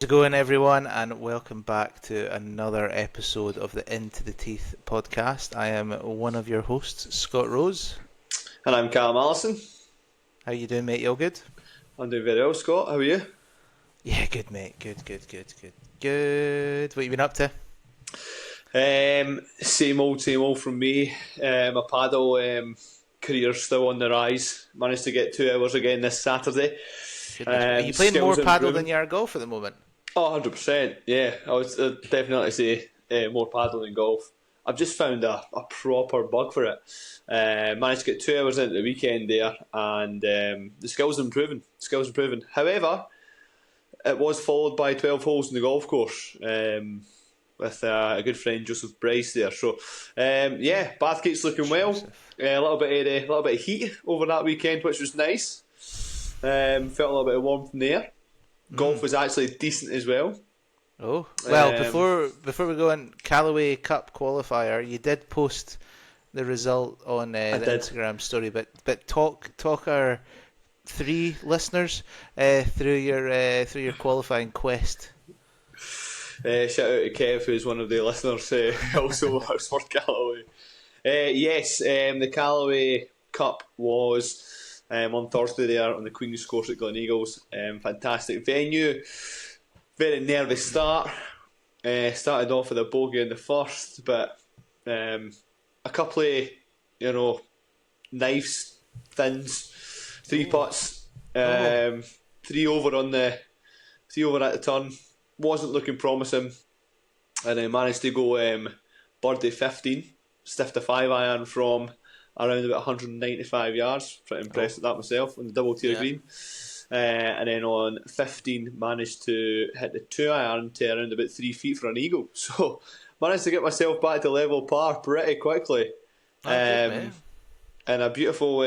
it going, everyone, and welcome back to another episode of the Into the Teeth podcast. I am one of your hosts, Scott Rose. And I'm Callum Allison. How you doing, mate? You all good? I'm doing very well, Scott. How are you? Yeah, good, mate. Good. What you been up to? Same old from me. My paddle career's still on the rise. Managed to get 2 hours again this Saturday. Are you playing more paddle than you are golf at the moment? Oh, 100%. Yeah, I would definitely say more paddle than golf. I've just found a proper bug for it. Managed to get 2 hours into the weekend there, and the skills improving. However, it was followed by 12 holes in the golf course with a good friend, Joseph Bryce there. So, Bathgate's looking well. A little bit of heat over that weekend, which was nice. Felt a little bit of warmth in the air. Golf was actually decent as well. Oh, well, before we go on, Callaway Cup qualifier, you did post the result on the Instagram story, but talk our three listeners through your qualifying quest. Shout out to Kev, who's one of the listeners, also works for Callaway. The Callaway Cup was on Thursday there on the Queen's Course at Gleneagles. Fantastic venue. Very nervous start. Started off with a bogey in the first, but a couple of knives, thins, 3 putts, 3 over at the turn. Wasn't looking promising, and I managed to go birdie 15, stiffed a 5-iron from around about 195 yards. Pretty impressed with that myself on the double tier green. And then on 15 managed to hit the 2-iron to around about 3 feet for an eagle. So managed to get myself back to level par pretty quickly. And a beautiful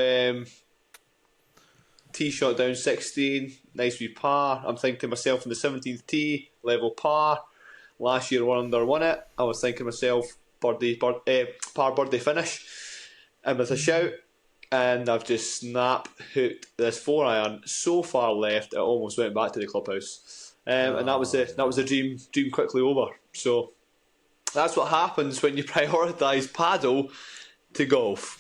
tee shot down 16, nice wee par. I'm thinking to myself in the 17th tee, level par. Last year 1 under won it. I was thinking to myself par birdie finish. And with a shout, and I've just snap hooked this 4-iron so far left it almost went back to the clubhouse. And that was the dream quickly over. So that's what happens when you prioritise paddle to golf.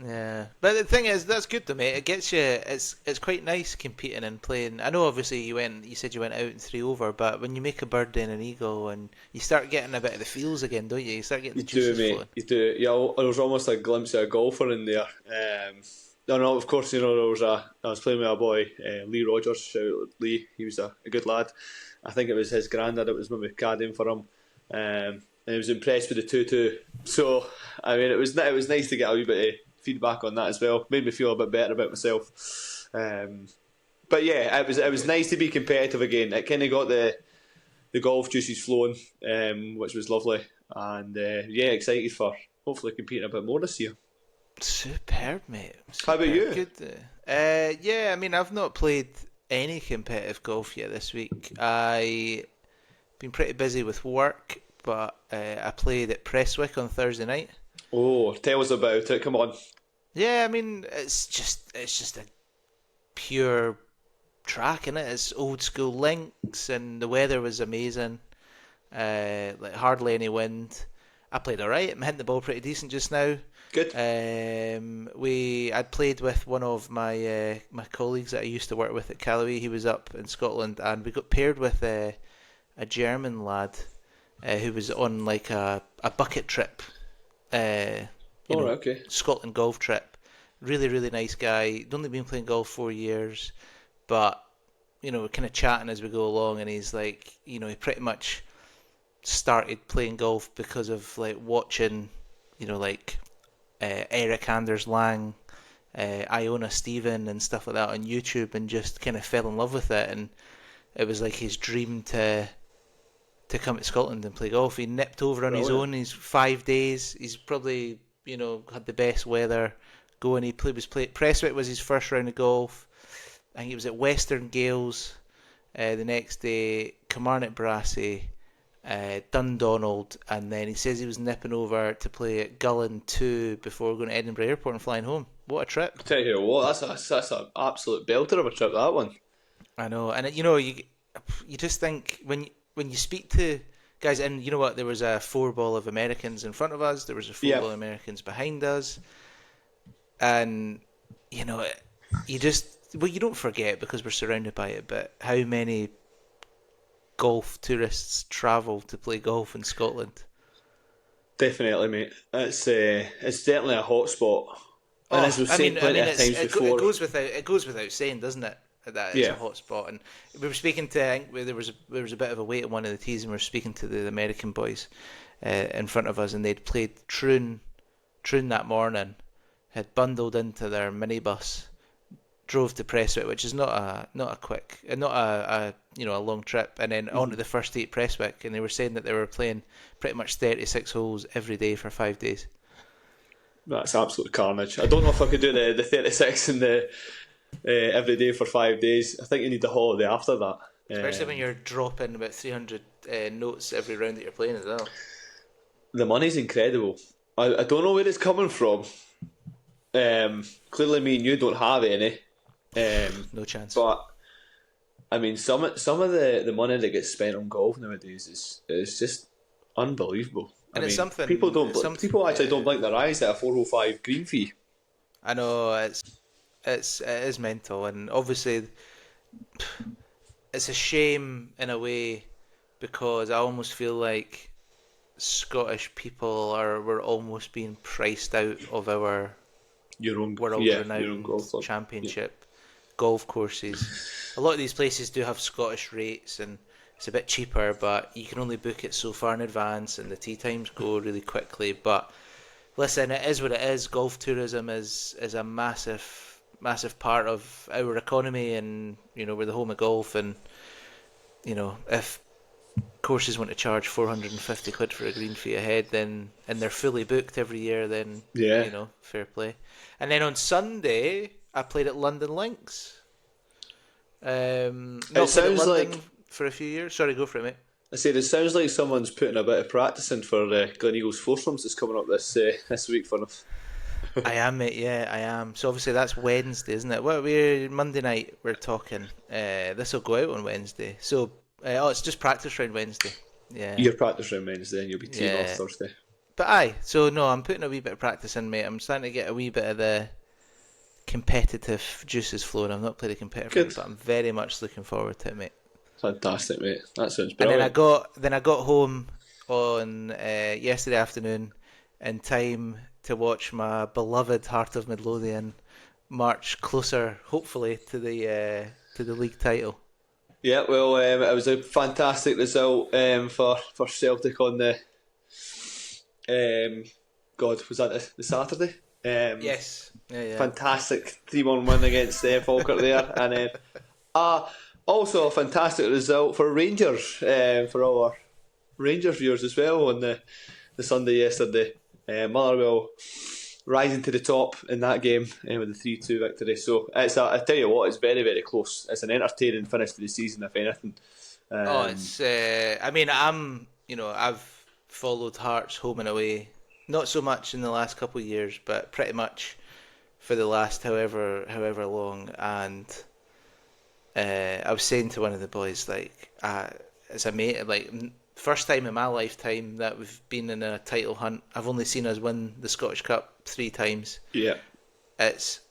Yeah, but the thing is, that's good though, mate. It gets you. It's quite nice competing and playing. I know, obviously, you said you went out in 3 over, but when you make a birdie and an eagle, and you start getting a bit of the feels again, don't you? You start getting the juices flowing. You do. Yeah, there was almost a glimpse of a golfer in there. No, of course, I was playing with a boy, Lee Rogers. Shout out Lee. He was a good lad. I think it was his granddad. It was maybe caddying for him. And he was impressed with the 2-2. So, I mean, it was nice to get a wee bit of feedback on that as well. Made me feel a bit better about myself. But yeah, it was nice to be competitive again. It kind of got the golf juices flowing, which was lovely. And excited for hopefully competing a bit more this year. Superb, mate. How about you? Good. I mean, I've not played any competitive golf yet this week. I've been pretty busy with work, but I played at Prestwick on Thursday night. Oh, tell us about it. Come on. Yeah, I mean, it's just a pure track, innit? It's old school links, and the weather was amazing. Like hardly any wind. I played alright. I'm hitting the ball pretty decent just now. Good. I'd played with one of my colleagues that I used to work with at Callaway. He was up in Scotland, and we got paired with a German lad who was on like a bucket trip. Scotland golf trip. Really, really nice guy. He'd only been playing golf 4 years, but we're kind of chatting as we go along, and he's like, he pretty much started playing golf because of like watching, Eric Anders Lang, Iona Stephen, and stuff like that on YouTube, and just kind of fell in love with it, and it was like his dream to come to Scotland and play golf. He nipped over on his own. He's 5 days. He's probably had the best weather going. Prestwick was his first round of golf. I think he was at Western Gales the next day, Kilmarnock Brassey, Dundonald, and then he says he was nipping over to play at Gullen 2 before going to Edinburgh Airport and flying home. What a trip. I tell you what, that's an absolute belter of a trip, that one. I know, and you just think when you speak to guys, and you know what, there was a four ball of Americans in front of us, there was a four Yeah, ball of Americans behind us, and you know, you just you don't forget because we're surrounded by it, but how many golf tourists travel to play golf in Scotland? definitely, mate. It's definitely a hot spot. And Oh, as we've said I plenty mean, of times it before, goes without saying, doesn't it? That it's a yeah, hot spot, and we were speaking to. I think there was a bit of a wait on one of the tees, and we were speaking to the American boys in front of us, and they'd played Troon that morning, had bundled into their minibus, drove to Prestwick, which is not a quick, not a a long trip, and then on to the first tee at Prestwick, and they were saying that they were playing pretty much 36 holes every day for 5 days. that's absolute carnage. I don't know if I could do the 36 and the every day for 5 days. I think you need a holiday after that. Especially when you're dropping about 300 notes every round that you're playing as well. The money's incredible. I don't know where it's coming from. Clearly, me and you don't have any. No chance. But I mean, some of the money that gets spent on golf nowadays is just unbelievable. And it's something people actually don't blink their eyes at a 405 green fee. I know it is mental, and obviously it's a shame in a way because I almost feel like Scottish people we're almost being priced out of our world renowned championship golf courses. A lot of these places do have Scottish rates, and it's a bit cheaper, but you can only book it so far in advance, and the tee times go really quickly. But listen, it is what it is. Golf tourism is a massive part of our economy, and we're the home of golf, and if courses want to charge 450 quid for a green fee a head, then and they're fully booked every year, then fair play. And then on Sunday I played at London Links. Not played at London for a few years. Sorry, go for it, mate. I said it sounds like someone's putting a bit of practice in for Gleneagles Foursomes that's coming up this week for them. I am, mate. Yeah, I am. So obviously that's Wednesday, isn't it? Well, we're Monday night. We're talking. This will go out on Wednesday. So it's just practice round Wednesday. Yeah. Your practice round Wednesday, and you'll be teeing off Thursday. But aye, so no, I'm putting a wee bit of practice in, mate. I'm starting to get a wee bit of the competitive juices flowing. I've not played a competitive round, but I'm very much looking forward to it, mate. Fantastic, mate. That sounds brilliant. And then I got home on yesterday afternoon in time to watch my beloved Heart of Midlothian march closer, hopefully, to the league title. Yeah, well, it was a fantastic result for Celtic on the was that the Saturday? Yes. Yeah. Fantastic 3-1 win against Falkirk there, and then also a fantastic result for Rangers, for all our Rangers viewers as well on the Sunday yesterday. Motherwell rising to the top in that game with a 3-2 victory. So I tell you what, it's very, very close. It's an entertaining finish to the season, if anything. I've followed Hearts home and away, not so much in the last couple of years, but pretty much for the last however long. And I was saying to one of the boys, as a mate, first time in my lifetime that we've been in a title hunt. I've only seen us win the Scottish Cup 3 times. Yeah. It's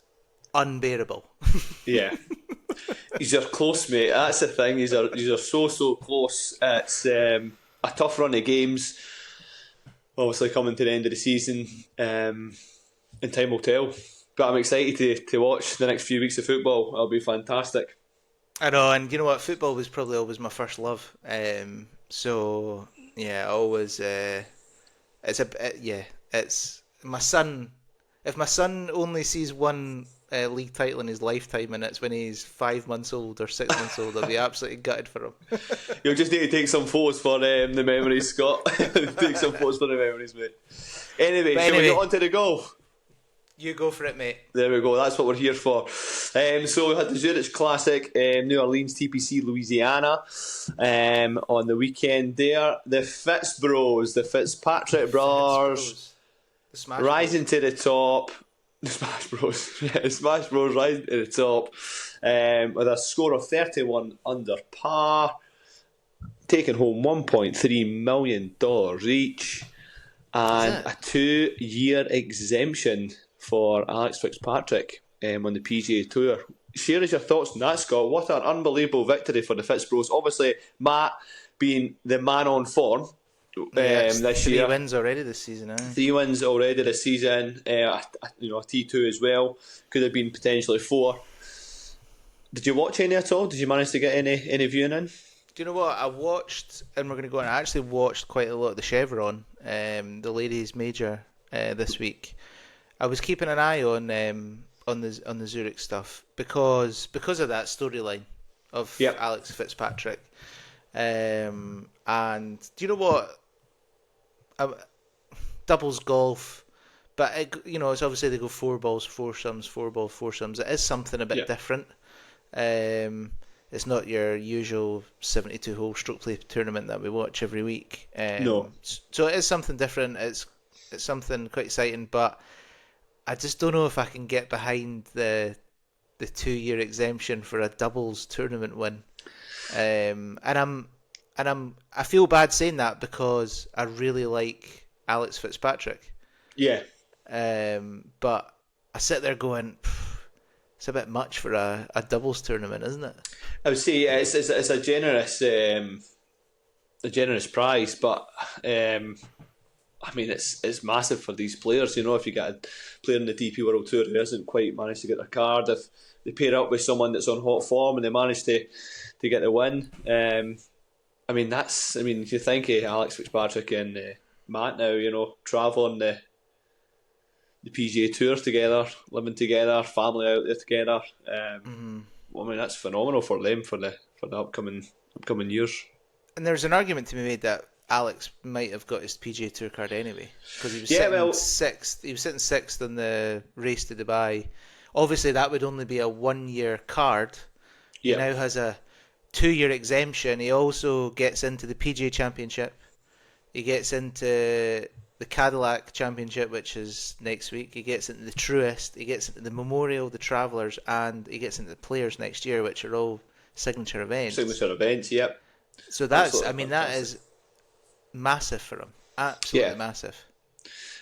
unbearable. Yeah. These are close, mate. That's the thing. These are so close. It's a tough run of games. Obviously coming to the end of the season, and time will tell. But I'm excited to watch the next few weeks of football. It'll be fantastic. I know, and you know what? Football was probably always my first love. So yeah, always. It's my son. If my son only sees one league title in his lifetime, and it's when he's 5 months old or 6 months old, I'll be absolutely gutted for him. You'll just need to take some photos for the memories, Scott. Take some photos for the memories, mate. Anyway, shall we get on to the golf? You go for it, mate. There we go. That's what we're here for. So we had the Zurich Classic, New Orleans, TPC, Louisiana, on the weekend there. The Fitzpatrick brothers, rising to the top. The Smash Bros. Yeah, Smash Bros. Right at the top, with a score of 31 under par, taking home $1.3 million each, Is and it? a 2-year exemption for Alex Fitzpatrick on the PGA Tour. Share us your thoughts on that, Scott. What an unbelievable victory for the Fitz Bros. Obviously, Matt being the man on form Yeah, it's this 3 year. wins already this season. 3 wins already this season. A T2 as well. Could have been potentially 4. Did you watch any at all? Did you manage to get any viewing in? Do you know what I watched? And we're going to go on. I actually watched quite a lot of the Chevron, the ladies' major this week. I was keeping an eye on the Zurich stuff because of that storyline of Alex Fitzpatrick. And do you know what? Doubles golf, but it's obviously they go 4 balls, foursomes, 4-ball, foursomes. It is something a bit different. It's not your usual 72-hole stroke play tournament that we watch every week. No. So it is something different. It's something quite exciting, but I just don't know if I can get behind the 2-year exemption for a doubles tournament win. I feel bad saying that because I really like Alex Fitzpatrick. Yeah. But I sit there going, it's a bit much for a doubles tournament, isn't it? I would say it's a generous prize, but I mean it's massive for these players. If you get a player in the DP World Tour who hasn't quite managed to get their card, if they pair up with someone that's on hot form and they manage to get the win, if you think of Alex Fitzpatrick and Matt now, travelling the PGA Tour together, living together, family out there together. That's phenomenal for them for the upcoming years. And there's an argument to be made that Alex might have got his PGA Tour card anyway because he was sitting sixth. He was sitting sixth in the race to Dubai. Obviously, that would only be a 1-year card. He now has a 2-year exemption. He also gets into the PGA Championship. He gets into the Cadillac Championship, which is next week. He gets into the Truist. He gets into the Memorial, the Travellers, and he gets into the Players next year, which are all signature events. Yep. So that is massive for him. Absolutely massive.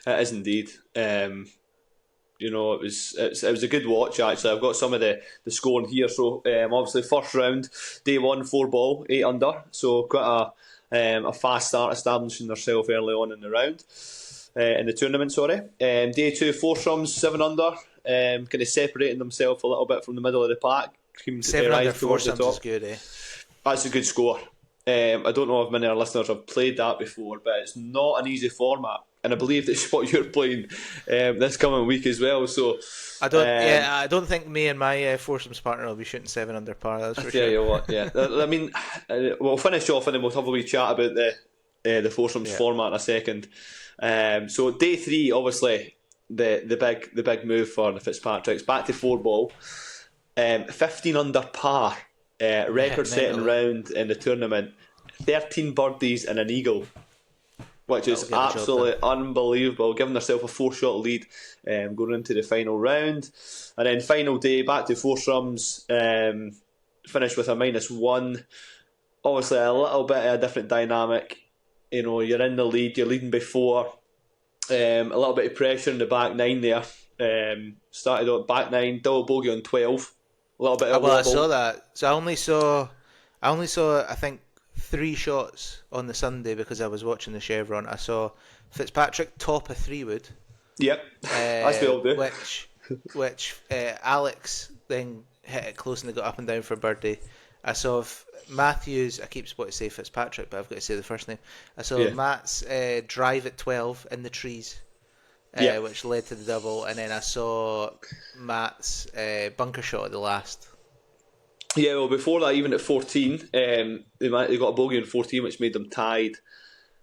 It is indeed. It was a good watch actually. I've got some of the scoring here. So obviously first round, day 1, 4-ball, 8 under. So quite a fast start, establishing themselves early on in the round, in the tournament. Day 2, foursomes, 7 under. Kind of separating themselves a little bit from the middle of the pack. 7 under foursomes is good, eh? That's a good score. I don't know if many of our listeners have played that before, but it's not an easy format, and I believe that's what you're playing this coming week as well. So I don't think me and my foursomes partner will be shooting 7 under par. That's for sure. You what, yeah. We'll finish off and then we'll have a wee chat about the foursomes format in a second. So day 3, obviously the big move for the Fitzpatricks, back to 4-ball, 15 under par. Record-setting round in the tournament, 13 birdies and an eagle, which is absolutely unbelievable, giving themselves a 4-shot lead going into the final round. And then final day, back to foursomes, finished with a -1. Obviously a little bit of a different dynamic. You're in the lead, you're leading by 4, a little bit of pressure in the back 9 there. Started on back 9, double bogey on 12. A little bit of wobble. I saw that. So I only saw I think 3 shots on the Sunday because I was watching the Chevron. I saw Fitzpatrick top a 3-wood. Yep, as we all do. Which Alex then hit it close and they got up and down for birdie. I saw Matthews. I keep wanting to say Fitzpatrick, but I've got to say the first name. I saw Matt's drive at 12 in the trees. Which led to the double, and then I saw Matt's bunker shot at the last. Yeah, well, before that, even at 14, they got a bogey on 14, which made them tied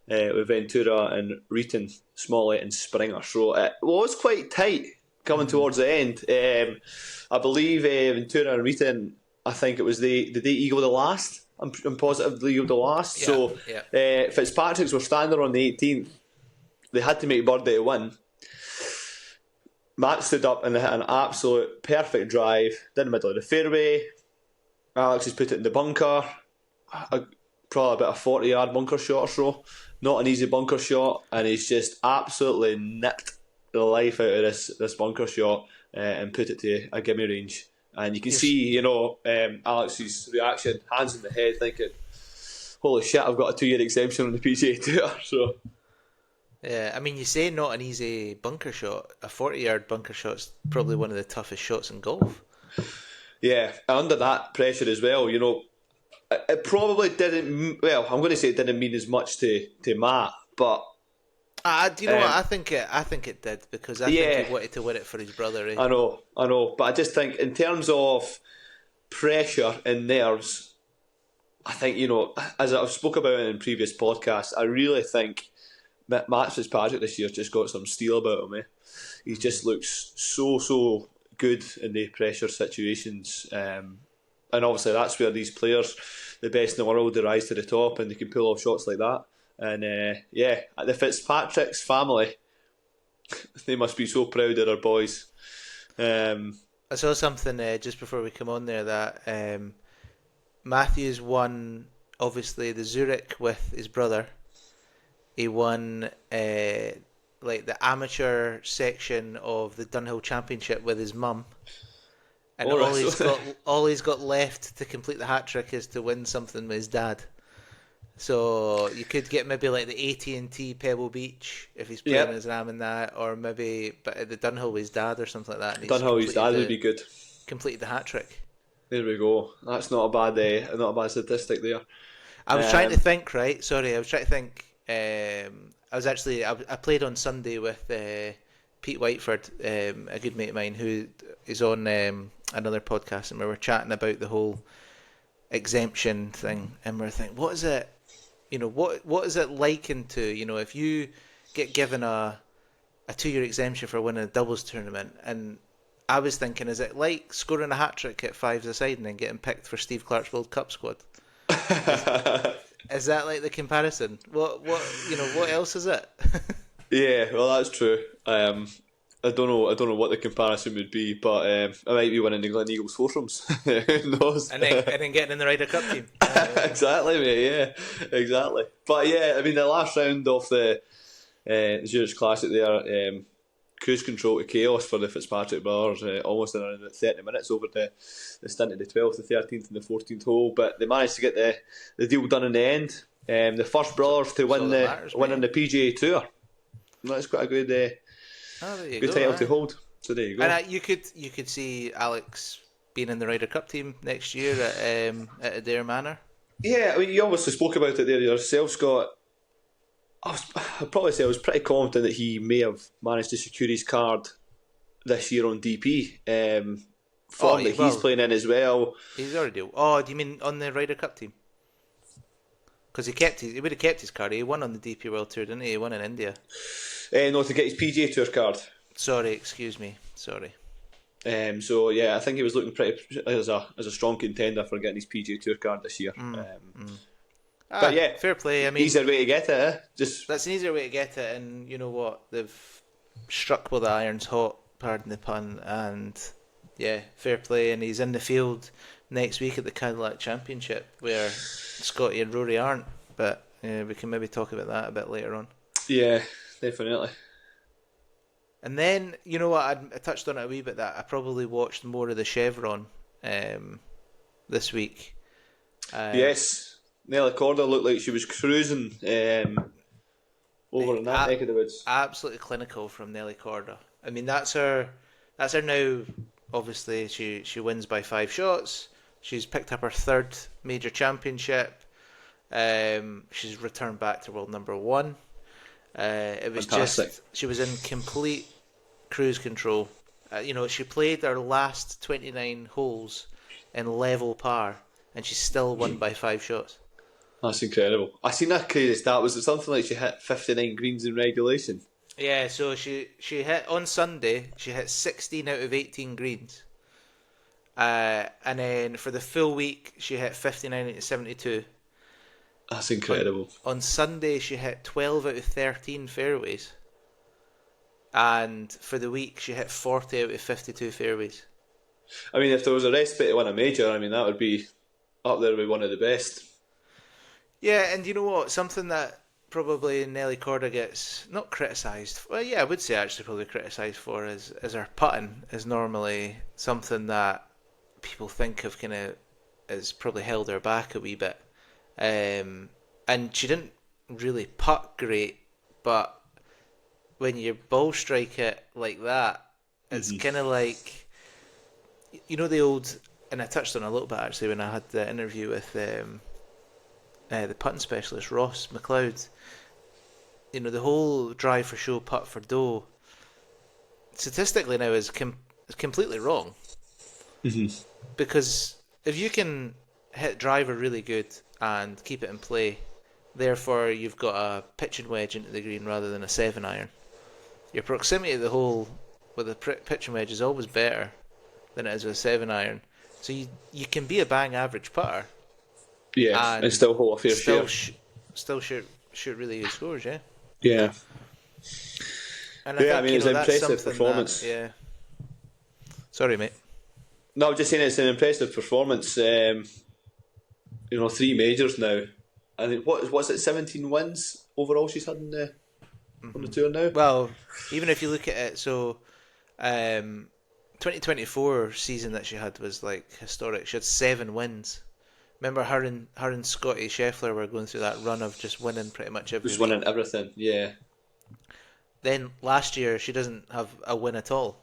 with Ventura and Reeton, Smollett and Springer. So it was quite tight coming towards the end. I believe Ventura and Reeton, I think it was did they eagle the last? I'm positive they eagled the last. Fitzpatrick's were standing on the 18th. They had to make birdie to win. Matt stood up and hit an absolute perfect drive down the middle of the fairway. Alex has put it in the bunker. Probably about a 40-yard bunker shot or so. Not an easy bunker shot, and he's just absolutely nipped the life out of this bunker shot and put it to a gimme range. And you can see, Alex's reaction, hands in the head, thinking, "Holy shit! I've got a 2-year exemption on the PGA Tour." So. Yeah, I mean, you say not an easy bunker shot. A 40-yard bunker shot's probably one of the toughest shots in golf. Yeah, under that pressure as well, it probably didn't. Well, I'm going to say it didn't mean as much to Matt, but do you know what? I think it did, because I think he wanted to win it for his brother. Eh? I know, but I just think in terms of pressure and nerves, I think as I've spoke about it in previous podcasts, I really think Matt Fitzpatrick this year just got some steel about him. He just looks so good in the pressure situations, and obviously that's where these players, the best in the world, they rise to the top and they can pull off shots like that. And the Fitzpatrick's family, they must be so proud of their boys. I saw something just before we come on there that Matthews won, obviously, the Zurich with his brother. He won the amateur section of the Dunhill Championship with his mum, and all he's got left to complete the hat trick is to win something with his dad. So you could get maybe like the AT&T Pebble Beach if he's playing his Ram in that, or maybe at the Dunhill with his dad or something like that. And Dunhill with his dad would be good. Completed the hat trick. There we go. That's not a bad statistic there. I was trying to think. Right, sorry, I was trying to think. I played on Sunday with Pete Whiteford, a good mate of mine who is on another podcast, and we were chatting about the whole exemption thing, and we were thinking, what is it? What is it likened to? If you get given a 2-year exemption for winning a doubles tournament, and I was thinking, is it like scoring a hat trick at 5-a-side and then getting picked for Steve Clark's World Cup squad? Is that like the comparison? What else is it? Yeah, well, that's true. I don't know what the comparison would be, but I might be winning the Glen Eagles foursomes. Who knows? And then getting in the Ryder Cup team. Exactly, mate. Yeah, exactly. But yeah, I mean, the last round of the Zurich Classic there, cruise control to chaos for the Fitzpatrick brothers, almost in around 30 minutes over the stint of the 12th, the 13th and the 14th hole, but they managed to get the deal done in the end. The first brothers to win on the PGA Tour. That's quite a good title to hold. So there you go. And you could see Alex being in the Ryder Cup team next year at Adair Manor. Yeah, I mean, you obviously spoke about it there yourself, Scott. I'd probably say I was pretty confident that he may have managed to secure his card this year on DP. He's playing in as well. He's already. Oh, do you mean on the Ryder Cup team? Because he would have kept his card. He won on the DP World Tour, didn't he? He won in India. No, to get his PGA Tour card. Sorry, excuse me. Sorry. So yeah, I think he was looking pretty as a strong contender for getting his PGA Tour card this year. But yeah, fair play. I mean, easier way to get it. That's an easier way to get it, and you know what? They've struck while the iron's hot. Pardon the pun. And yeah, fair play. And he's in the field next week at the Cadillac Championship, where Scotty and Rory aren't. But we can maybe talk about that a bit later on. Yeah, definitely. And then, you know what, I touched on it a wee bit, that I probably watched more of the Chevron this week. Yes. Nelly Korda looked like she was cruising over in that neck of the woods. Absolutely clinical from Nelly Korda. I mean, that's her now. Obviously, she wins by 5 shots. She's picked up her 3rd major championship. She's returned back to world number 1. It was fantastic. She was in complete cruise control. She played her last 29 holes in level par, and she still won by 5 shots. That's incredible. I seen that crazy stat. Was it something like she hit 59 greens in regulation? Yeah, so she hit on Sunday. She hit 16 out of 18 greens, and then for the full week she hit 59 out of 72. That's incredible. On Sunday she hit 12 out of 13 fairways, and for the week she hit 40 out of 52 fairways. I mean, if there was a recipe to win a major, I mean, that would be up there with one of the best. Yeah, and you know what? Something that probably Nelly Korda gets not criticised. Well, yeah, I would say actually probably criticised for is her putting is normally something that people think of kind of has probably held her back a wee bit. And she didn't really putt great, but when you ball strike it like that, it's kind of like, you know, the old, and I touched on it a little bit actually when I had the interview with the putting specialist Ross McLeod. You know, the whole drive for show, putt for dough, statistically now is completely wrong. Because if you can hit driver really good and keep it in play, therefore you've got a pitching wedge into the green rather than a 7-iron. Your proximity to the hole with a pitching wedge is always better than it is with a 7-iron. So you can be a bang average putter. Yeah, and still hold a fair share. Still shoot really good scores, yeah. Yeah. And I mean, it's an impressive performance. Yeah. Sorry, mate. No, I'm just saying it's an impressive performance. 3 majors now. I think what's it? 17 wins overall she's had on the tour now. Well, even if you look at it, so 2024 season that she had was like historic. She had 7 wins. Remember her and Scotty Scheffler were going through that run of just winning pretty much every week. Winning everything, yeah. Then last year she doesn't have a win at all.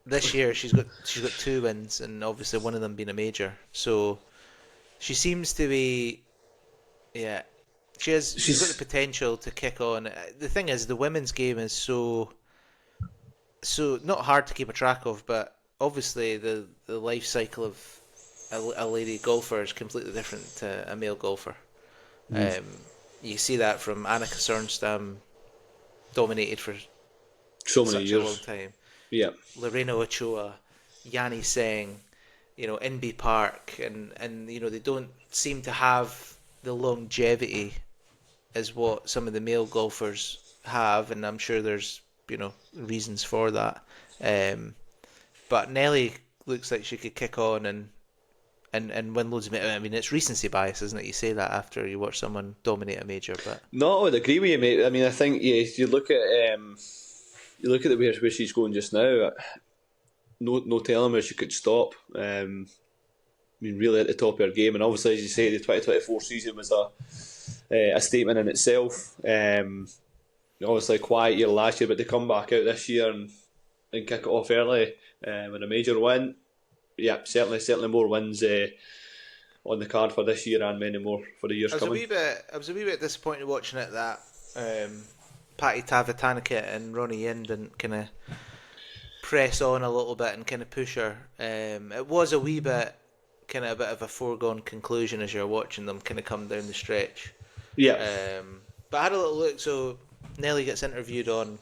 This year she's got 2 wins, and obviously one of them being a major. So she seems to be, yeah, she's got the potential to kick on. The thing is, the women's game is so not hard to keep a track of, but obviously the life cycle of a lady golfer is completely different to a male golfer. You see that from Annika Sorenstam, dominated for so many such years, a long time. Yeah, Lorena Ochoa, Yanni Seng, Inbee Park, and they don't seem to have the longevity as what some of the male golfers have, and I'm sure there's reasons for that. But Nelly looks like she could kick on and win loads of. I mean, it's recency bias, isn't it? You say that after you watch someone dominate a major, but no, I would agree with you, mate. I mean, I think you look at the where she's going just now. No telling where she could stop. I mean, really at the top of her game, and obviously, as you say, the 2024 season was a statement in itself. Obviously, a quiet year last year, but to come back out this year and kick it off early with a major win. Yeah, certainly more wins on the card for this year and many more for the years coming. I was a wee bit disappointed watching it that Patty Tavatanaka and Ronnie Yin didn't kind of press on a little bit and kind of push her. It was a wee bit kind of a bit of a foregone conclusion as you're watching them kind of come down the stretch. Yeah. But I had a little look. So Nelly gets interviewed on,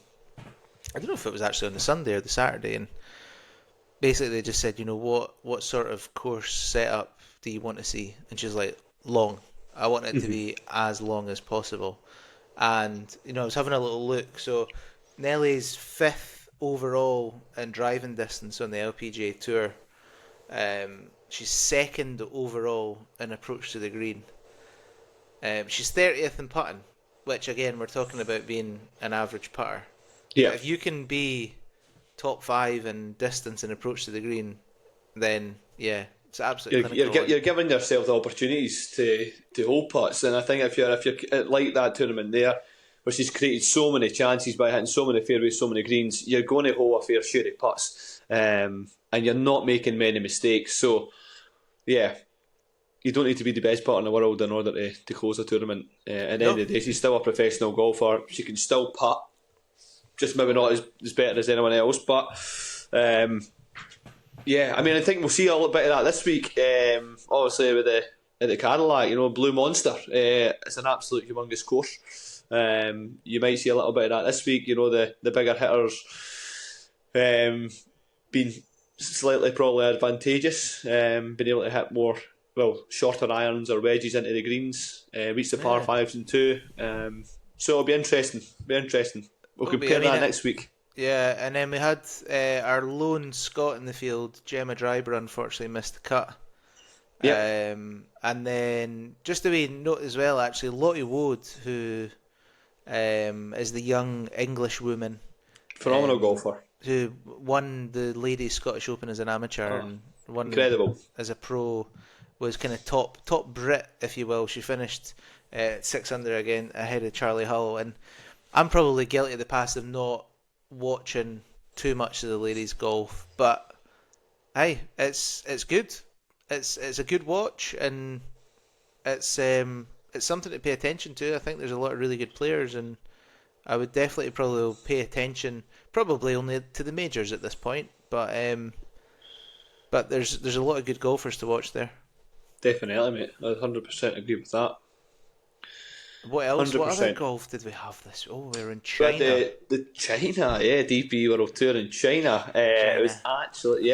I don't know if it was actually on the Sunday or the Saturday, and basically they just said, what sort of course setup do you want to see? And she's like, long. I want it to be as long as possible. And I was having a little look. So Nelly's 5th overall in driving distance on the LPGA Tour. She's 2nd overall in approach to the green. She's 30th in putting, which again we're talking about being an average putter. Yeah. But if you can be top 5 in distance and approach to the green, then yeah, it's absolutely you're giving yourself the opportunities to hold putts, and I think if you're like that tournament there, where she's created so many chances by hitting so many fairways, so many greens, you're going to hold a fair share of putts, and you're not making many mistakes. So yeah, you don't need to be the best putter in the world in order to close a tournament. At the end of the day, she's still a professional golfer. She can still putt, just maybe not as better as anyone else, but yeah, I mean, I think we'll see a little bit of that this week. Obviously, with the Cadillac, Blue Monster, it's an absolute humongous course. You might see a little bit of that this week. The bigger hitters being slightly probably advantageous, being able to hit more shorter irons or wedges into the greens, reach the par 5s and 2. So it'll be interesting. We'll compare that next week. Yeah, and then we had our lone Scot in the field, Gemma Dryber, unfortunately missed the cut. Yep. And then just a wee note as well, actually, Lottie Wood, who is the young English woman. Phenomenal golfer. Who won the Ladies Scottish Open as an amateur and won incredible as a pro, was kind of top Brit, if you will. She finished 6 under again ahead of Charlie Hull, and I'm probably guilty of the past of not watching too much of the ladies golf, but hey, it's good. It's a good watch, and it's something to pay attention to. I think there's a lot of really good players, and I would definitely probably pay attention, probably only to the majors at this point, but there's a lot of good golfers to watch there. Definitely, mate. I 100% agree with that. What else? 100%. What other golf did we have this? Oh, we were in China. The China, DP World Tour in China. It was actually,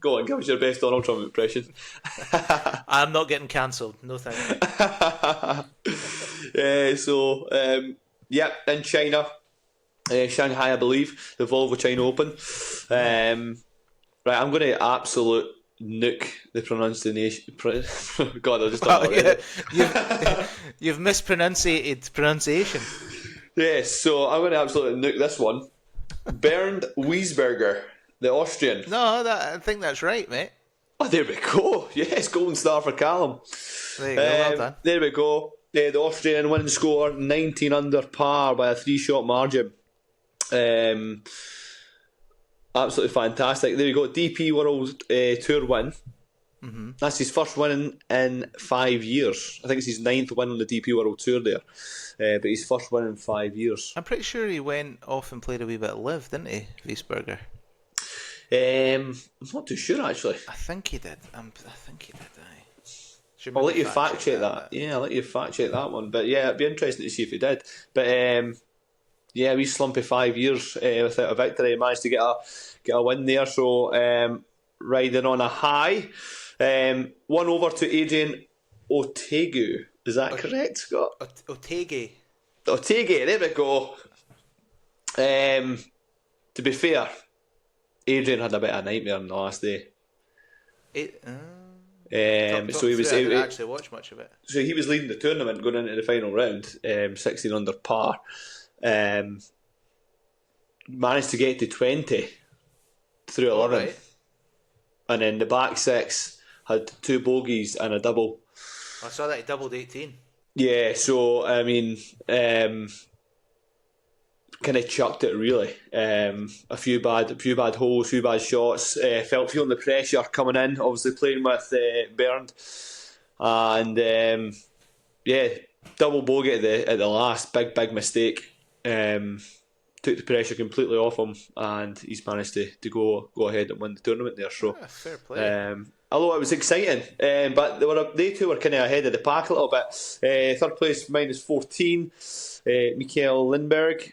Go on, give us your best Donald Trump impression. I'm not getting cancelled. No thank you. In China, Shanghai, I believe, the Volvo China Open. Right, I'm going to absolute nuke the pronunciation. God, I just don't know. You've mispronunciated pronunciation. Yes, so I'm going to absolutely nuke this one. Bernd Wiesberger, the Austrian. No, I think that's right, mate. Oh, there we go. Yes, golden star for Callum. There you go, well done. There we go. The Austrian winning score 19 under par by a 3-shot margin. Absolutely fantastic. There you go. DP World Tour win. Mm-hmm. That's his first win in 5 years. I think it's his 9th win on the DP World Tour there. But his first win in 5 years. I'm pretty sure he went off and played a wee bit of live, didn't he, Wiesberger? I'm not too sure, actually. I think he did. I think he did, I'll let you fact check that. Yeah, I'll let you fact check that one. But yeah, it'd be interesting to see if he did. But we slumpy 5 years without a victory. He managed to get a win there. So riding on a high. 1 over to Adrian Otegu. Is that correct, Scott? Otegi. There we go. To be fair, Adrian had a bit of a nightmare on the last day. So he was. I didn't actually watch much of it. So he was leading the tournament going into the final round, 16 under par. Managed to get to 20 through 11, right. And then the back 6 had 2 bogeys and a double. I saw that he doubled 18. Yeah, so I mean, kind of chucked it really. A few bad holes, few bad shots. Feeling the pressure coming in. Obviously playing with Bernd, and double bogey at the last. Big mistake. Took the pressure completely off him, and he's managed to go ahead and win the tournament there. So fair play. Although it was exciting, but they two were kind of ahead of the pack a little bit. Third place minus 14. Mikael Lindberg,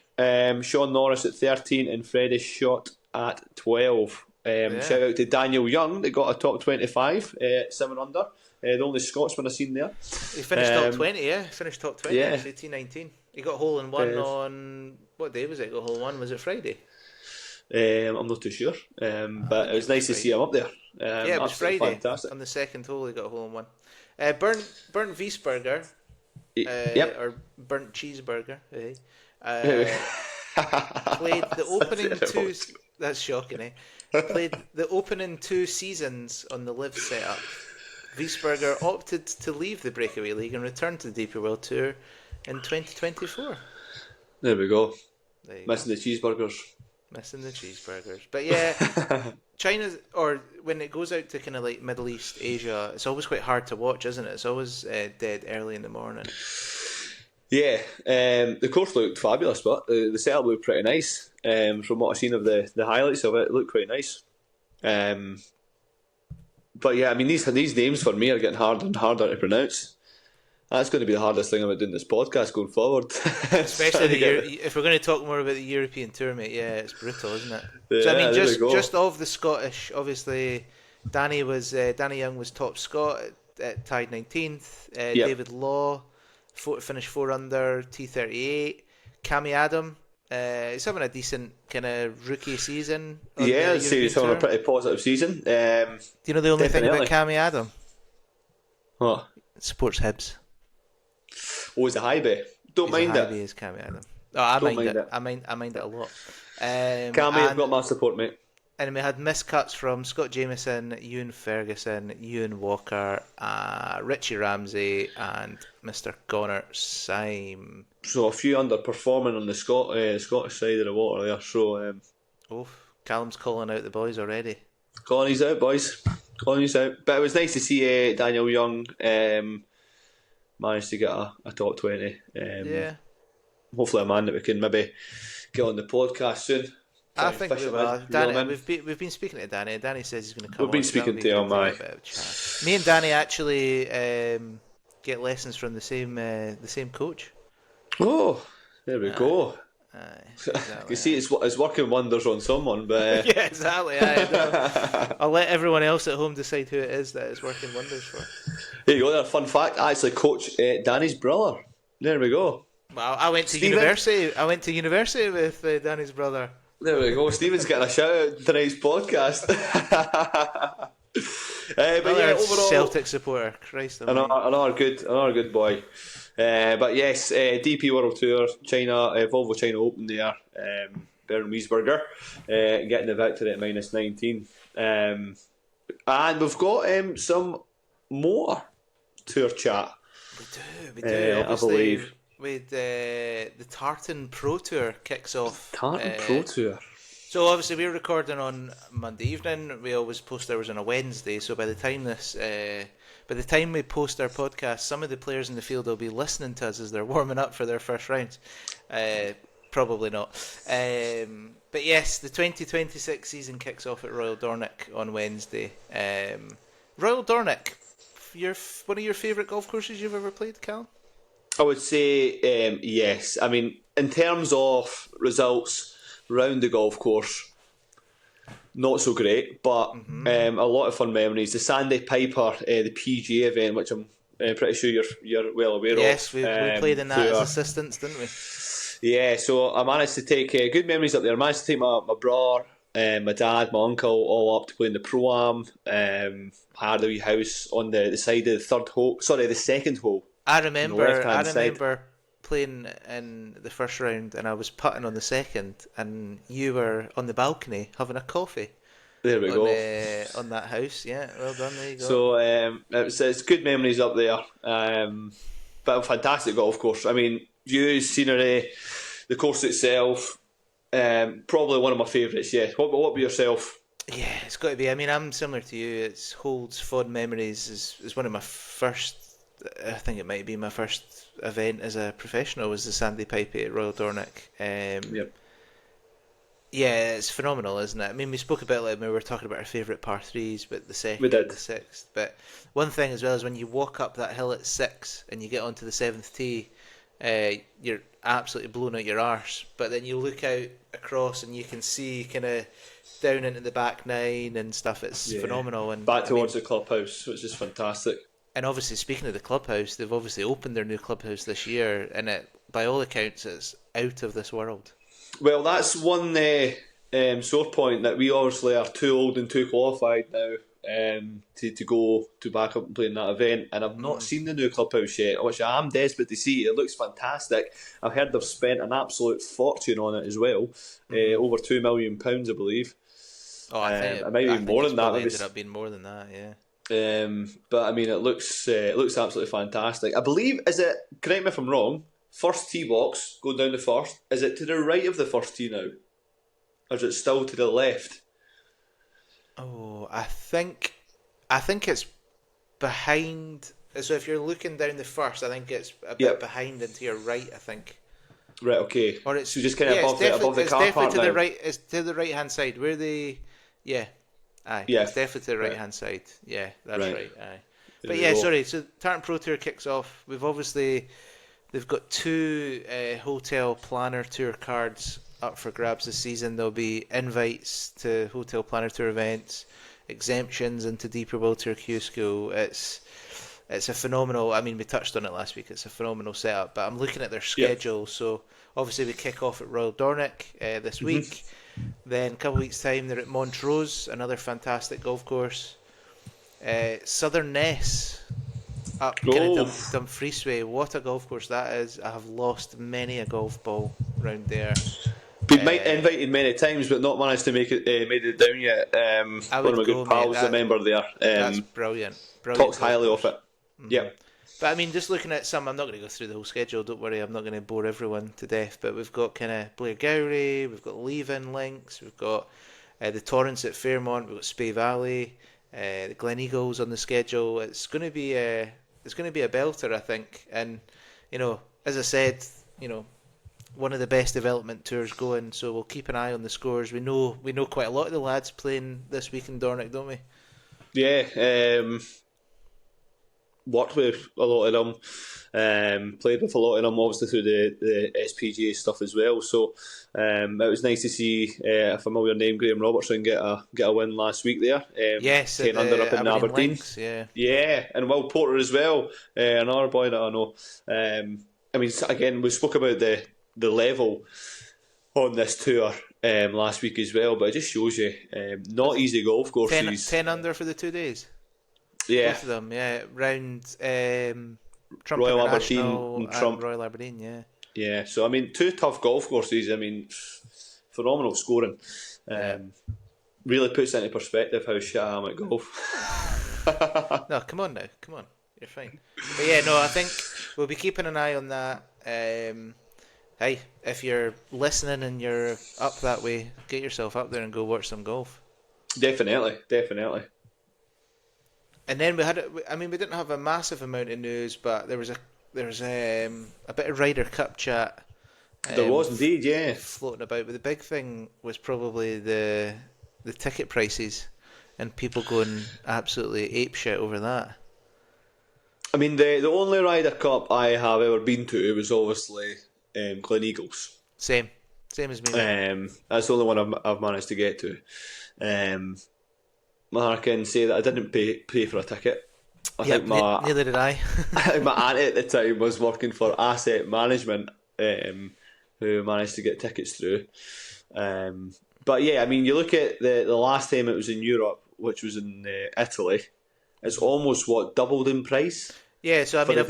Sean Norris at 13, and Freddie Shot at 12. Shout out to Daniel Young that got a top 25 at 7 under. The only Scotsman I've seen there. He finished top 20, yeah. Finished top 20, yeah. actually, T19. He got hole in one on... What day was it? Got hole in one? Was it Friday? I'm not too sure. But it was nice to see him up there. It was Friday. Fantastic. On the second hole, he got a hole in one. Bernd Wiesberger, yep. or Burnt Cheeseburger, played the opening two... That's shocking, eh? Played the opening 2 seasons on the live setup. Wiesberger opted to leave the Breakaway League and return to the DP World Tour in 2024. There we go. Missing the cheeseburgers. But yeah, China's, or when it goes out to kind of like Middle East, Asia, it's always quite hard to watch, isn't it? It's always dead early in the morning. Yeah, the course looked fabulous, but the setup looked pretty nice. From what I've seen of the highlights of it, it looked quite nice. But yeah, I mean, these names for me are getting harder and harder to pronounce. That's going to be the hardest thing about doing this podcast going forward. Especially if we're going to talk more about the European Tour, mate. Yeah, it's brutal, isn't it? Yeah, so I mean, just of the Scottish, obviously, Danny Young was top Scot tied 19th. David Law finished 4 under, T38. Cammy Adam He's having a decent kind of rookie season. Yeah, I'd say he's having a pretty positive season. Do you know the only thing about definitely. Cammy Adam? What? Supports Hibs. Oh, he's a high bay. Don't He's a mind high it. B as Cammy Adam. Oh, I Don't mind mind it. it. I mind it a lot. Cammy, I've got my support, mate. And we had miscuts from Scott Jamieson, Ewan Ferguson, Ewan Walker, Richie Ramsey, and Mr. Connor Syme. So a few underperforming on the Scottish side of the water there. So Callum's calling out the boys already. Colony's out, boys. Colony's out. But it was nice to see Daniel Young manage to get a top 20. Yeah. Hopefully a man that we can maybe get on the podcast soon. I think we will. Danny, we've been speaking to Danny. Danny says he's going to come. We've been speaking to him, aye. Me and Danny actually get lessons from the same coach. Oh, there we go. Exactly, you see, it's working wonders on someone, but yeah, exactly. I'll let everyone else at home decide who it is that it's working wonders for. There you go. There, fun fact. I actually coach Danny's brother. There we go. Well, I went to university. I went to university with Danny's brother. There we go. Stephen's getting a shout out in tonight's podcast. But yeah, overall, Celtic supporter. Christ, another good boy. But yes, DP World Tour, China, Volvo China Open there. Bernd Wiesberger getting the victory at -19. And we've got some more tour chat. We do. Obviously, I believe. With the Tartan Pro Tour kicks off. Tartan Pro Tour. So obviously we're recording on Monday evening. We always post ours on a Wednesday. So by the time we post our podcast, some of the players in the field will be listening to us as they're warming up for their first rounds. Probably not. But yes, the 2026 season kicks off at Royal Dornoch on Wednesday. Royal Dornoch, one of your favourite golf courses you've ever played, Cal? I would say yes. I mean, in terms of results round the golf course, not so great, but a lot of fun memories. The Sandy Piper, the PGA event, which I'm pretty sure you're well aware of. Yes, we played in that as assistants, didn't we? Yeah, so I managed to take good memories up there. I managed to take my brother, my dad, my uncle, all up to play in the Pro-Am. Had a wee house on the side of the second hole. I remember playing in the first round and I was putting on the second and you were on the balcony having a coffee. There we go. On that house, yeah, well done, there you go. So it's good memories up there. But a fantastic golf course. I mean, views, scenery, the course itself, probably one of my favourites, yeah. What about yourself? Yeah, it's got to be. I mean, I'm similar to you. It holds fond memories. It's one of my first, I think it might be my first event as a professional was the Sandy Pipe at Royal Dornoch. Yep. Yeah, it's phenomenal, isn't it? I mean, we spoke about it when we were talking about our favourite par threes, but the second and the sixth. But one thing as well is when you walk up that hill at 6 and you get onto the 7th tee, you're absolutely blown out your arse. But then you look out across and you can see kind of down into the back nine and stuff. It's phenomenal. And back towards the clubhouse, which is fantastic. And obviously, speaking of the clubhouse, they've obviously opened their new clubhouse this year, and it, by all accounts, it's out of this world. Well, that's one sore point that we obviously are too old and too qualified now to go to back up and play in that event. And I've not seen the new clubhouse yet, which I am desperate to see. It looks fantastic. I've heard they've spent an absolute fortune on it as well, over £2 million, I believe. Oh, I think it might be more than that. It ended up being more than that, yeah. But I mean, it looks absolutely fantastic. I believe, correct me if I'm wrong, first tee box going down the first, is it to the right of the first tee now, or is it still to the left? Oh, I think it's behind. So if you're looking down the first, I think it's a bit behind and to your right, I think. Right, okay. Or it's so just kind of above the car park to now. the right. It's to the right hand side where the Aye, yeah. It's definitely to the right hand side. Yeah, that's right. Aye. But yeah, sorry. So Tartan Pro Tour kicks off. They've got 2 hotel planner tour cards up for grabs this season. There'll be invites to hotel planner tour events, exemptions into Deeper World Tour Q School. It's it's a phenomenal. I mean, we touched on it last week. It's a phenomenal setup. But I'm looking at their schedule. So obviously we kick off at Royal Dornoch this week. Then a couple of weeks' time they're at Montrose, another fantastic golf course. Southern Ness up kind of Dumfries Way. What a golf course that is! I have lost many a golf ball round there. Been invited many times, but not managed to make it down yet. One of my good pals, a member there. That's brilliant. Talks highly of it. Yeah. But I mean, just looking at some, I'm not going to go through the whole schedule. Don't worry, I'm not going to bore everyone to death. But we've got kind of Blair Gowrie, we've got Leaving Links, we've got the Torrance at Fairmont, we've got Spey Valley, the Glen Eagles on the schedule. It's going to be a belter, I think. And as I said, one of the best development tours going. So we'll keep an eye on the scores. We know quite a lot of the lads playing this week in Dornoch, don't we? Yeah. Worked with a lot of them, played with a lot of them, obviously through the SPGA stuff as well. So it was nice to see a familiar name, Graham Robertson, get a win last week there. Yes, 10 under up in Aberdeen. Links, yeah, and Will Porter as well, another boy that I know. I mean, again, we spoke about the level on this tour last week as well, but it just shows you not easy golf courses. 10 under for the 2 days. Yeah, both of them. Yeah, round Trump Royal International Aberdeen and Trump. Royal Aberdeen. Yeah. Yeah, so I mean, 2 tough golf courses. I mean, phenomenal scoring. Really puts into perspective how shit I am at golf. No, come on now, come on, you're fine. But yeah, no, I think we'll be keeping an eye on that. Hey, if you're listening and you're up that way, get yourself up there and go watch some golf. Definitely. And then we didn't have a massive amount of news, but there was a bit of Ryder Cup chat. There was indeed, yeah, floating about. But the big thing was probably the ticket prices and people going absolutely apeshit over that. I mean, the only Ryder Cup I have ever been to was obviously Glen Eagles. Same as me. That's the only one I've managed to get to. I can say that I didn't pay for a ticket. Neither did I. I think my auntie at the time was working for Asset Management, who managed to get tickets through. But yeah, I mean, you look at the last time it was in Europe, which was in Italy, it's almost doubled in price. Yeah, so I mean, I've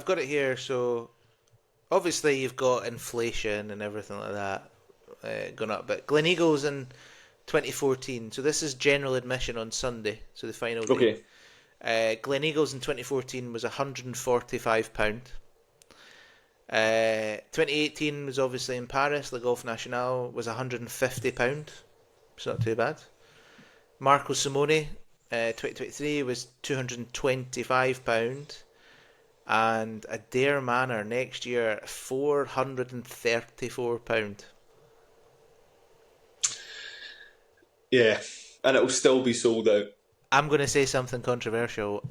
got it here. So obviously you've got inflation and everything like that going up, but Glen Eagles in 2014. So this is general admission on Sunday. So the final day. Okay. Glen Eagles in 2014 was £145. 2018 was obviously in Paris. Le Golf National was £150. It's not too bad. Marco Simone 2023 was £225. And Adair Manor next year £434. Yeah, and it'll still be sold out. I'm going to say something controversial.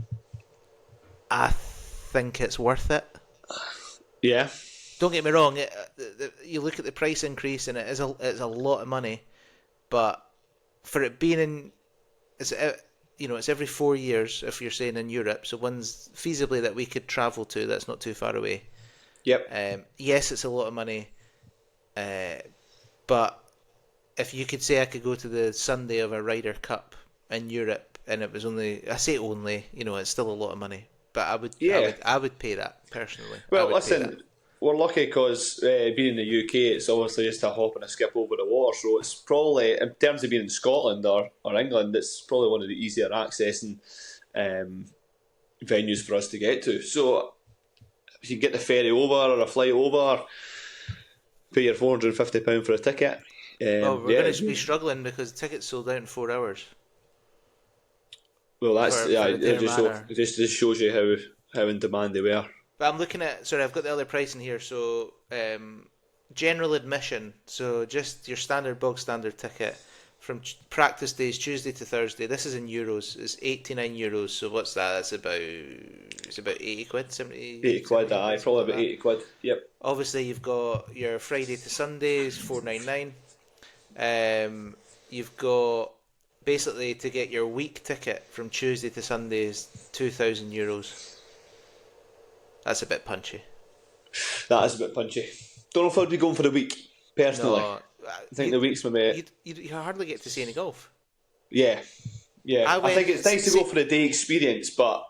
I think it's worth it. Yeah. Don't get me wrong. You look at the price increase, and it's a lot of money. But for it being it's every 4 years if you're saying in Europe. So one's feasibly that we could travel to. That's not too far away. Yep. Yes, it's a lot of money. But if you could say I could go to the Sunday of a Ryder Cup in Europe and it was only, I say only, it's still a lot of money, but I would pay that personally. Well, listen, we're lucky because being in the UK, it's obviously just a hop and a skip over the water. So it's probably, in terms of being in Scotland or England, it's probably one of the easier accessing venues for us to get to. So if you get the ferry over or a flight over, pay your £450 for a ticket. We're going to be struggling because tickets sold out in 4 hours. Well, it just shows you how in demand they were. But I'm looking at, sorry, I've got the other pricing here. So, general admission, so just your bog standard ticket from practice days, Tuesday to Thursday. This is in euros. It's €89. So what's that? It's about 80 quid, 70. 80 quid, aye, probably about 80 quid. Yep. Obviously, you've got your Friday to Sundays, $499. You've got basically to get your week ticket from Tuesday to Sunday is €2,000. That's a bit punchy. That is a bit punchy. Don't know if I'd be going for the week, personally. No, I think the week's maybe... you hardly get to see any golf. Yeah. I think it's nice to go for the day experience, but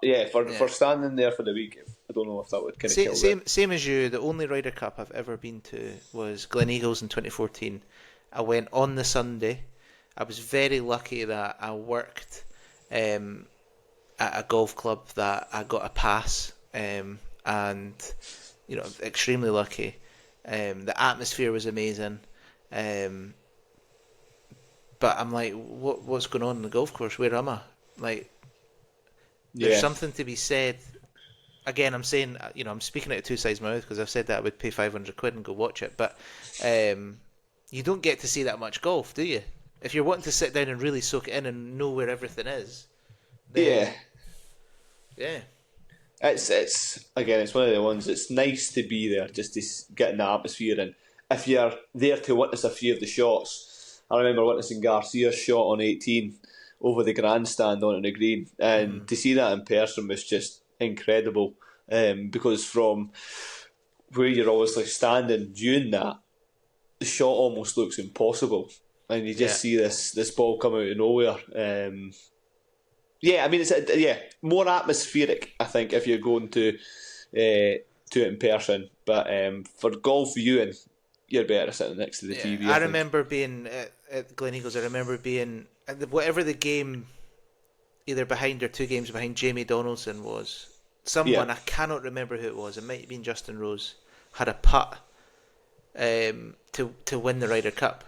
for standing there for the week, I don't know if that would kind of kill it. Same as you, the only Ryder Cup I've ever been to was Gleneagles in 2014. I went on the Sunday. I was very lucky that I worked at a golf club that I got a pass, and extremely lucky. The atmosphere was amazing, but I'm like, what's going on in the golf course? Where am I? Like, there's something to be said. Again, I'm saying, I'm speaking out of two sides of my mouth because I've said that I would pay £500 and go watch it, but you don't get to see that much golf, do you? If you're wanting to sit down and really soak it in and know where everything is, then, yeah. It's again, it's one of the ones. It's nice to be there, just to get in the atmosphere, and if you're there to witness a few of the shots, I remember witnessing Garcia's shot on 18 over the grandstand on the green, and to see that in person was just incredible. Because from where you're obviously standing viewing that, the shot almost looks impossible, and you just see this ball come out of nowhere. I mean, it's more atmospheric, I think, if you're going to it in person. But for golf viewing, you're better sitting next to the TV. I remember being at Gleneagles. I remember being at whatever the game, either behind or 2 games behind Jamie Donaldson was. Someone, I cannot remember who it was. It might have been Justin Rose. Had a putt to win the Ryder Cup,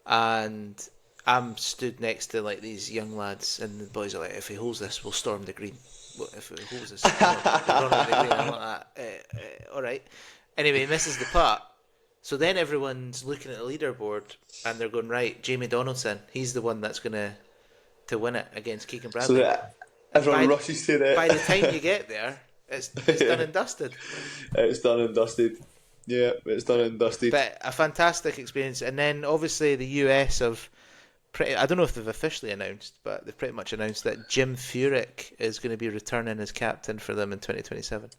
and I'm stood next to like these young lads, and the boys are like, if he holds this, we'll storm the green. If he holds this, we'll run on the green. I'm like, all right. Anyway, he misses the putt. So then everyone's looking at the leaderboard, and they're going, right, Jamie Donaldson, he's the one that's going to win it against Keegan Bradley. So everyone rushes to that. By the time you get there, it's done and dusted. It's done and dusted. Yeah, it's done and dusted. But a fantastic experience. And then obviously the US I don't know if they've officially announced, but they've pretty much announced that Jim Furyk is going to be returning as captain for them in 2027.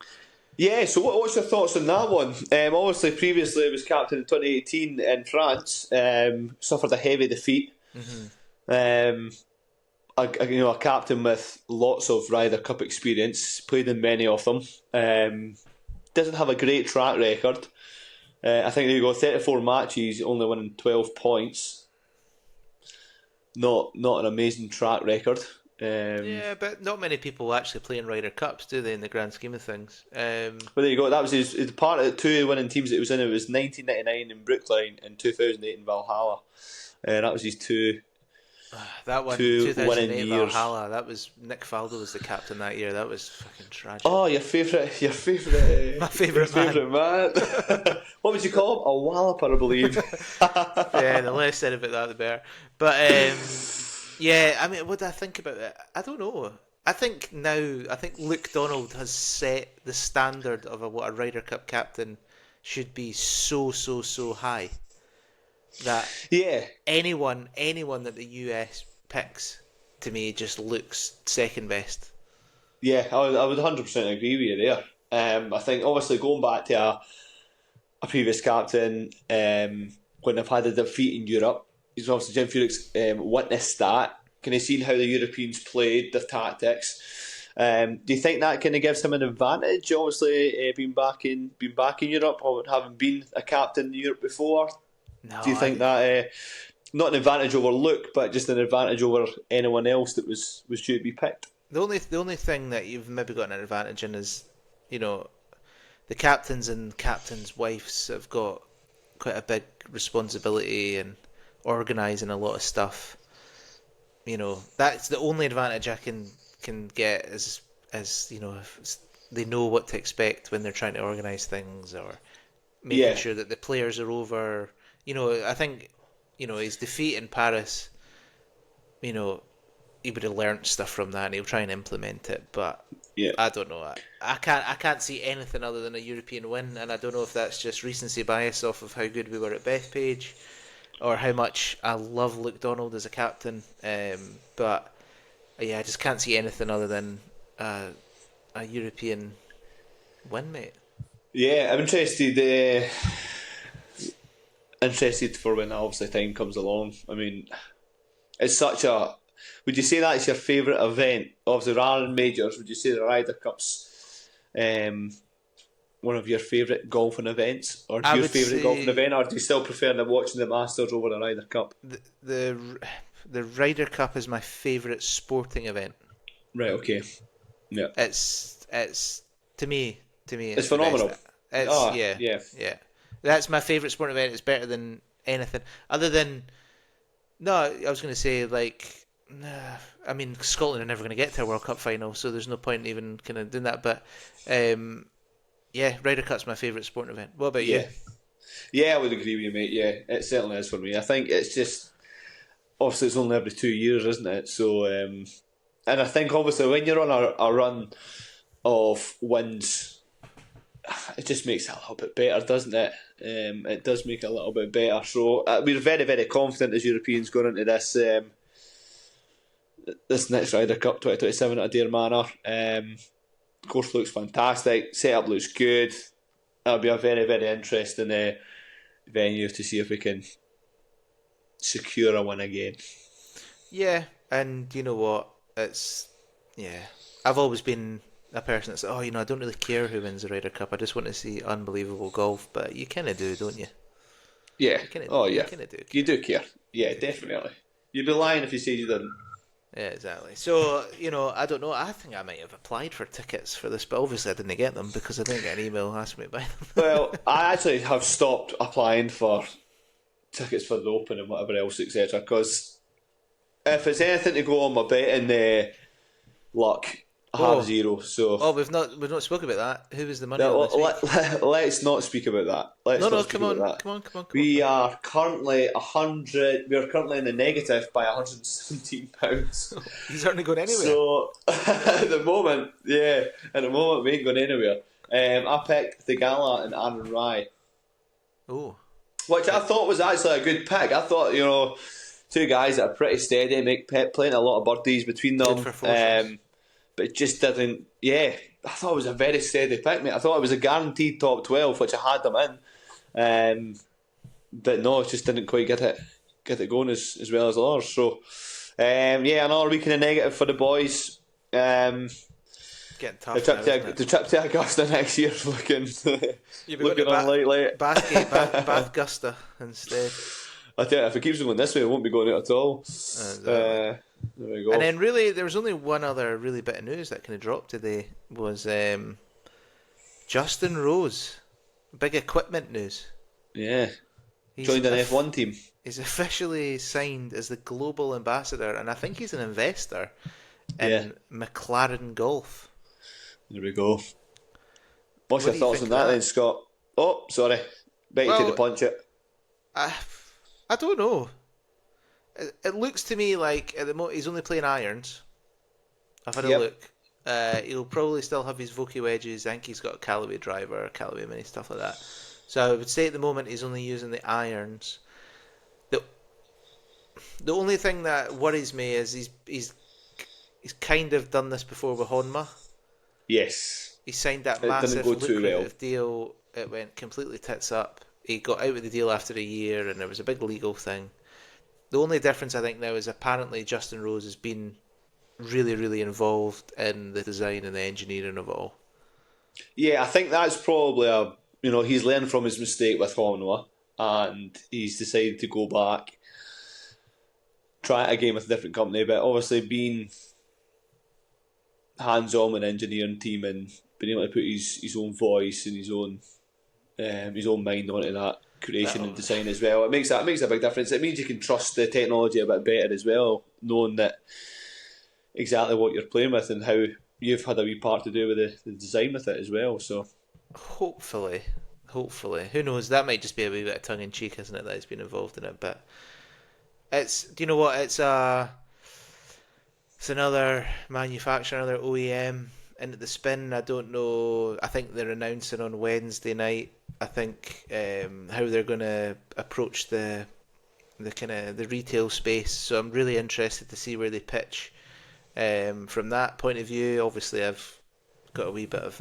Yeah, so what's your thoughts on that one? Obviously, previously he was captain in 2018 in France, suffered a heavy defeat. A captain with lots of Ryder Cup experience, played in many of them. Doesn't have a great track record. I think there you go, 34 matches, only winning 12 points. Not an amazing track record. But not many people actually play in Ryder Cups, do they, in the grand scheme of things? But there you go, that was his part of the 2 winning teams that he was in. It was 1999 in Brookline and 2008 in Valhalla. That was his 2 that one, 2008 Valhalla, that was Nick Faldo was the captain that year. That was fucking tragic. Oh, your favourite my favourite man. What would you call him? A walloper, I believe. The less said about that, the better. But I mean, what do I think about it? I don't know. I think Luke Donald has set the standard of what a Ryder Cup captain should be so high that anyone that the US picks, to me, just looks second best. Yeah, I would 100% agree with you there. I think obviously going back to a previous captain, when they've had a defeat in Europe, he's obviously Jim Furyk's witnessed that. Kind of seen how the Europeans played, their tactics. Do you think that kind of gives him an advantage? Obviously, being back in Europe, or having been a captain in Europe before. No, do you think that not an advantage over Luke, but just an advantage over anyone else that was due to be picked? The only thing that you've maybe got an advantage in is, the captains and captains' wives have got quite a big responsibility in organising a lot of stuff. That's the only advantage I can get is if they know what to expect when they're trying to organise things, or making sure that the players are over. I think his defeat in Paris, he would have learnt stuff from that and he'll try and implement it, but I don't know. I can't see anything other than a European win, and I don't know if that's just recency bias off of how good we were at Bethpage. or how much I love Luke Donald as a captain. But yeah, I just can't see anything other than a European win, mate. Yeah, I'm interested. Interested for when obviously time comes along. I mean, it's such a. Would you say that's your favourite event? Obviously, rather than majors, would you say the Ryder Cup's one of your favourite golfing events, or I your would favourite golfing say event, or do you still prefer watching the Masters over the Ryder Cup? the Ryder Cup is my favourite sporting event. Right. Okay. Yeah. It's to me It's it's the best. phenomenal. It's Ah, yeah. yeah. That's my favourite sporting event. It's better than anything other than no. I was going to say like. I mean, Scotland are never going to get to a World Cup final, so there's no point even kind of doing that. But yeah, Ryder Cup's my favourite sporting event. What about you? Yeah, I would agree with you, mate. Yeah, it certainly is for me. I think it's just obviously it's only every 2 years, isn't it? So, and I think obviously when you're on a run of wins, it just makes it a little bit better, doesn't it? It does make it a little bit better. So we're very, very confident as Europeans going into this next Ryder Cup 2027 at Adair Manor. Course looks fantastic. Setup looks good. It'll be a very, very interesting venue to see if we can secure a win again. Yeah, and you know what? I've always been a person that's I don't really care who wins the Ryder Cup. I just want to see unbelievable golf. But you kind of do, don't you? Yeah. Yeah. You kind of do. You do care. Yeah, definitely. You'd be lying if you said you didn't. Yeah, exactly. So, I don't know. I think I might have applied for tickets for this, but obviously I didn't get them because I didn't get an email asking me to buy them. Well, I actually have stopped applying for tickets for the Open and whatever else, etc. Because if it's anything to go on my betting luck, I have zero. So we've not spoken about that. Who was the money no, on this week? let's not speak about that. Come on. We are currently 100. We are currently in the negative by £117. He's certainly going anywhere. So at the moment, we ain't going anywhere. I picked the Gala and Aaron Rai. Oh, which I thought was actually a good pick. I thought two guys that are pretty steady, make playing a lot of birdies between them. Good for fortunes. But it just didn't. Yeah, I thought it was a very steady pick, mate. I thought it was a guaranteed top 12, which I had them in. But no, it just didn't quite get it going as well as ours. So, another week in the negative for the boys. Getting tough. The trip to Augusta next year is looking unlikely. Bath Gusta instead. I tell you, if it keeps going this way, it won't be going out at all. Exactly. There we go. And then really, there was only one other really bit of news that kind of dropped today was Justin Rose. Big equipment news. Yeah. Joined an F1 team. He's officially signed as the global ambassador, and I think he's an investor in McLaren Golf. There we go. What's your thoughts on that then, Scott? Oh, sorry. Bet you to the punch it. I don't know. It looks to me like at the moment he's only playing irons. I've had a look. He'll probably still have his Vokey wedges. I think he's got a Callaway driver, Callaway Mini, stuff like that. So I would say at the moment he's only using the irons. The only thing that worries me is he's kind of done this before with Honma. Yes. He signed that massive lucrative deal. It went completely tits up. He got out with the deal after a year, and there was a big legal thing. The only difference I think now is apparently Justin Rose has been really, really involved in the design and the engineering of it all. Yeah, I think that's probably he's learned from his mistake with Honma, and he's decided to go back, try it again with a different company, but obviously being hands-on with an engineering team and being able to put his own voice and his own mind onto that creation and design as well. It makes a big difference. It means you can trust the technology a bit better as well, knowing that exactly what you're playing with and how you've had a wee part to do with the design with it as well. So hopefully, who knows? That might just be a wee bit of tongue in cheek, isn't it? That he's been involved in it, but do you know what? It's another manufacturer, another OEM into the spin. I don't know. I think they're announcing on Wednesday night. I think how they're going to approach the the retail space. So I'm really interested to see where they pitch. From that point of view, obviously I've got a wee bit of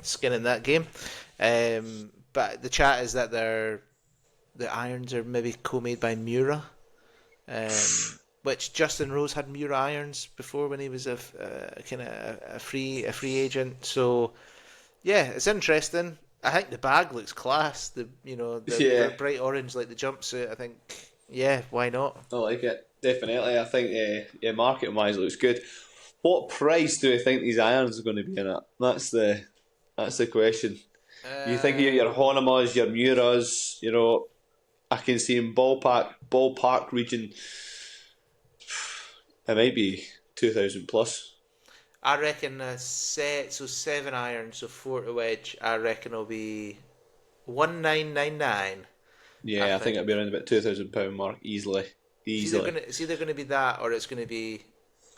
skin in that game. But the chat is that the irons are maybe co-made by Mura, which Justin Rose had Mura irons before when he was a free agent. So yeah, it's interesting. I think the bag looks class. The bright orange like the jumpsuit. I think why not? I like it, definitely. I think marketing wise it looks good. What price do you think these irons are going to be in at? That's the question. You think of your Honemas, your Muras, I can see in ballpark region, it might be 2,000 plus. I reckon a set, so 7 irons, so 4 to wedge, I reckon it'll be 1999. Yeah, I think it'll be around about £2,000 mark easily. It's either going to be that or it's going to be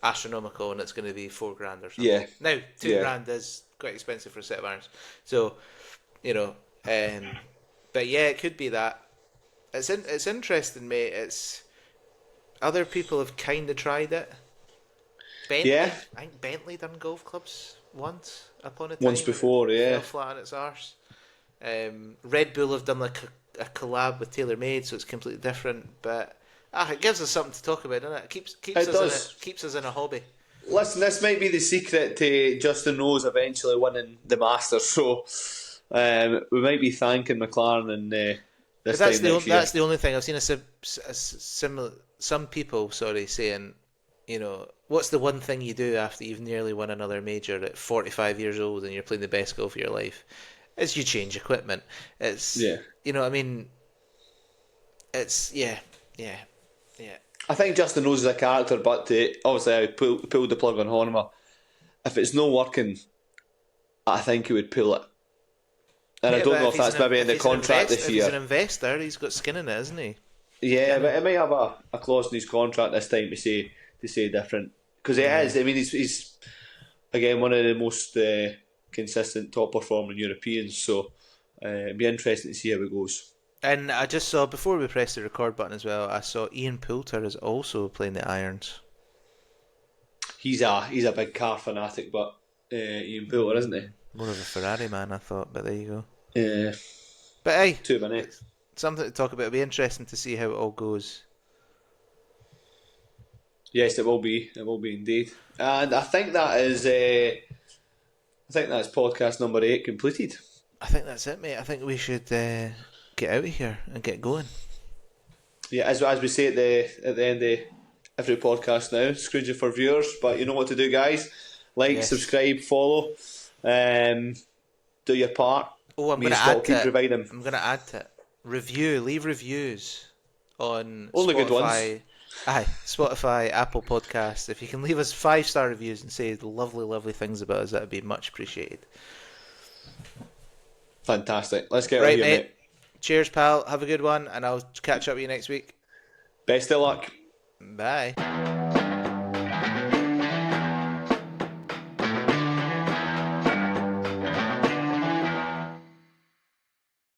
astronomical and it's going to be $4,000 or something. Yeah. Now, $2,000 is quite expensive for a set of irons. So, but yeah, it could be that. It's interesting, mate. It's other people have kind of tried it. Bentley, yeah, I think Bentley done golf clubs once upon a time. Once before, yeah. Fell flat on its arse. Red Bull have done like a collab with TaylorMade, so it's completely different. But it gives us something to talk about, doesn't it? It keeps us in a hobby. Listen, this might be the secret to Justin Rose eventually winning the Masters. So we might be thanking McLaren and this time next year. That's the only thing I've seen some people saying, what's the one thing you do after you've nearly won another major at 45 years old and you're playing the best golf of your life? Is you change equipment. It's It's yeah. I think Justin Rose is a character, but obviously I pulled the plug on Honma. If it's not working, I think he would pull it. And I don't know if that's maybe in the contract this year. If he's an investor, he's got skin in it, hasn't he? Yeah, but he may have a clause in his contract this time to say different. Because he is. I mean, he's again one of the most consistent top performing Europeans. So it'd be interesting to see how it goes. And I just saw, before we press the record button as well, I saw Ian Poulter is also playing the irons. He's a big car fanatic, but Ian Poulter, isn't he? More of a Ferrari man, I thought, but there you go. Yeah. But hey, 2 minutes. Something to talk about. It'll be interesting to see how it all goes. Yes, it will be. It will be indeed. And I think that is. That's podcast number 8 completed. I think that's it, mate. I think we should get out of here and get going. Yeah, as we say at the end of every podcast now, Scrooge for viewers, but you know what to do, guys. Like, subscribe, follow, do your part. Oh, I'm going to add to it. I'm going to add to it. Leave reviews on only Spotify. Good ones. Aye, Spotify, Apple Podcasts. If you can leave us 5-star reviews and say the lovely, lovely things about us, that would be much appreciated. Fantastic. Let's get right, out of here, mate. Cheers, pal. Have a good one, and I'll catch up with you next week. Best of luck. Bye.